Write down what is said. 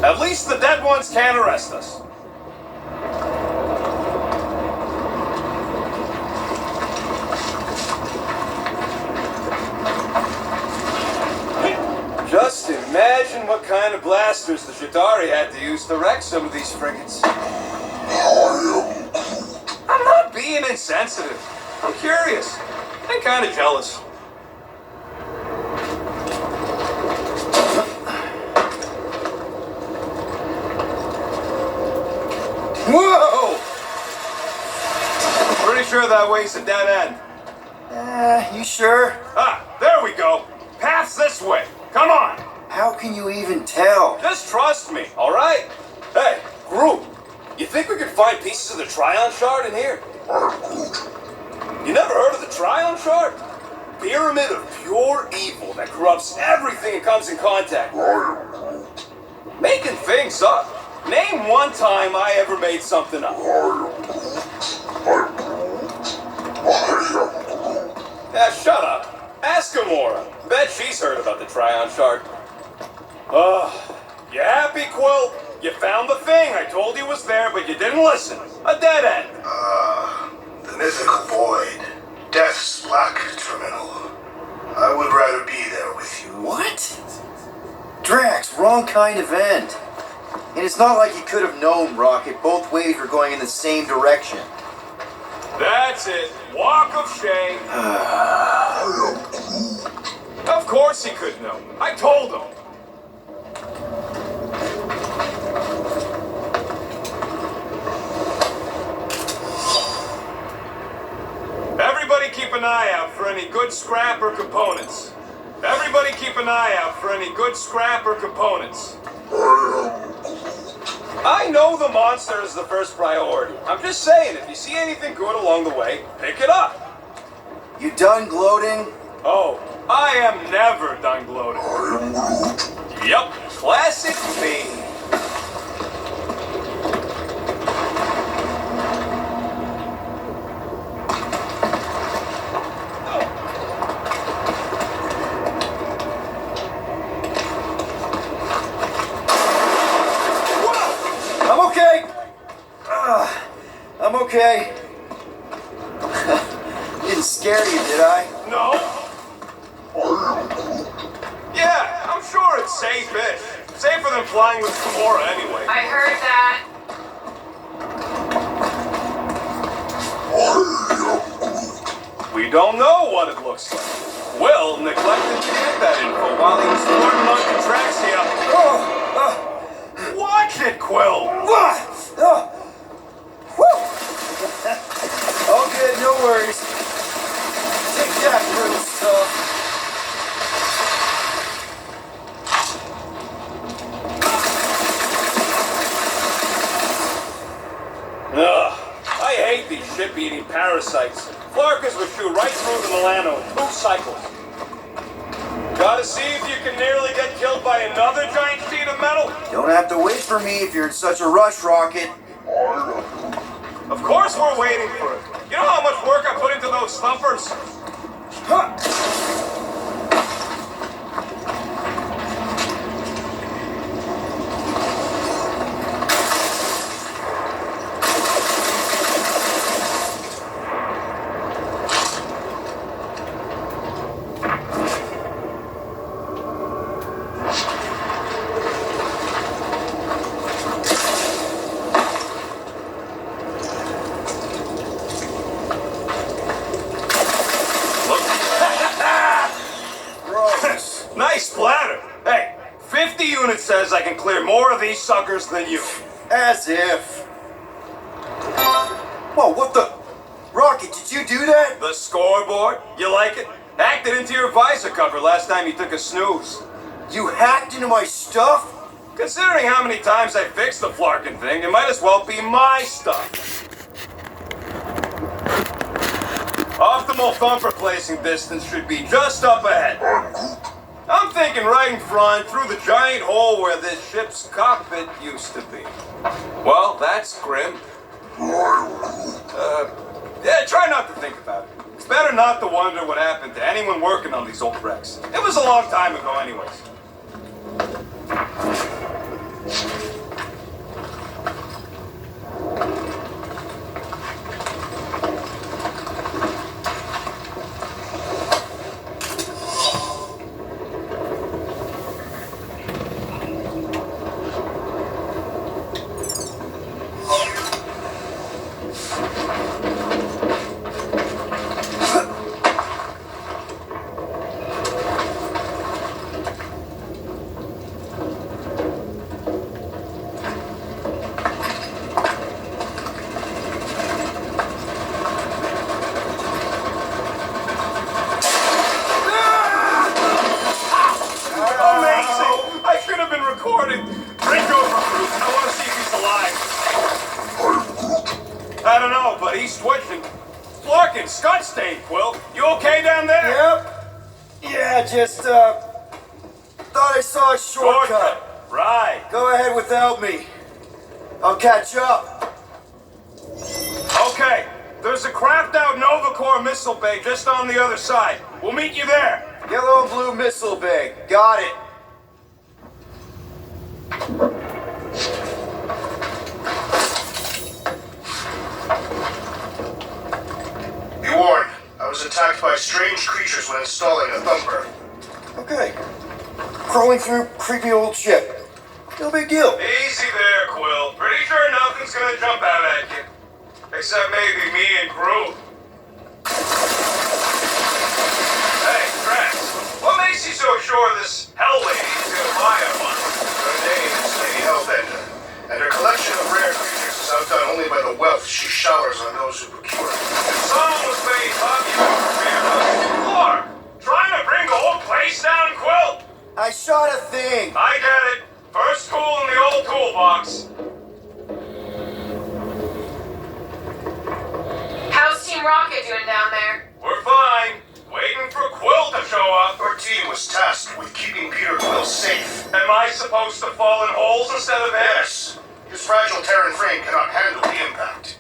At least the dead ones can't arrest us. Just imagine what kind of blasters the Jadari had to use to wreck some of these frigates. I'm not being insensitive. I'm curious and kind of jealous. Whoa! Pretty sure that way's a dead end. You sure? Ah, there we go. Path's this way. Come on. How can you even tell? Just trust me, all right? Hey, group. You think we could find pieces of the Trion Shard in here? You never heard of the Trion Shard? Pyramid of pure evil that corrupts everything it comes in contact with. Making things up. Name one time I ever made something up. Yeah, shut up. Ask Gamora. Bet she's heard about the Trion Shard. You happy, Quill? You found the thing. I told you was there, but you didn't listen. A dead end. The mythical void. Death's black terminal. I would rather be there with you. What? Drax, wrong kind of end. And it's not like you could have known, Rocket. Both waves were going in the same direction. That's it. Walk of shame. Of course he could know. I told him. Everybody keep an eye out for any good scrap or components. Everybody keep an eye out for any good scrap or components. I know the monster is the first priority. I'm just saying, if you see anything good along the way, pick it up. You done gloating? Oh, I am never done gloating. Yep, classic me. I'm okay. Didn't scare you, did I? No. Yeah, I'm sure it's safe-ish. Safer than flying with Gamora anyway. I heard that. We don't know what it looks like. Will neglected to get that info while he was flirting on Contraxia. Watch it, Quill! What? All good, no worries. Take that, brutal stuff. I hate these ship-eating parasites. Flarkers would shoot right through the Milano in 2 cycles. Gotta see if you can nearly get killed by another giant sheet of metal. Don't have to wait for me if you're in such a rush, Rocket. Of course we're waiting for it. You know how much work I put into those thumpers? Huh. Nice splatter. Hey, 50 units says I can clear more of these suckers than you. As if. Whoa, what the? Rocket, did you do that? The scoreboard? You like it? Hacked it into your visor cover last time you took a snooze. You hacked into my stuff? Considering how many times I fixed the Flarkin thing, it might as well be my stuff. Optimal thumper placing distance should be just up ahead. I'm thinking right in front, through the giant hole where this ship's cockpit used to be. Well, that's grim. Yeah, try not to think about it. It's better not to wonder what happened to anyone working on these old wrecks. It was a long time ago anyways. recording. Bring over, Groot. I want to see if he's alive. I don't know, but he's twitching. Flarkin, Scott stain, Quill. You okay down there? Yep. Yeah, just, thought I saw a shortcut. Right. Go ahead without me. I'll catch up. Okay. There's a craft out Nova Corps missile bay just on the other side. We'll meet you there. Yellow and blue missile bay. Got it. Be warned, I was attacked by strange creatures when installing a thumper. Okay. Crawling through creepy old ship. No big deal. Easy there, Quill. Pretty sure nothing's gonna jump out at you. Except maybe me and Groot. Hey, Drax, what makes you so sure this Hell Lady's gonna buy a one? Her name is Lady Hellbender, and her collection of rare creatures is outdone only by the wealth she showers on those who procure it. If someone was paying Bobby for Clark, trying to bring the whole place down, Quill? I shot a thing. I get it. First tool in the old toolbox. How's Team Rocket doing down there? We're fine. Waiting for Quill to show up. Our team was tasked with keeping Peter Quill safe. Am I supposed to fall in holes instead of him? Yes, his fragile Terran frame cannot handle the impact.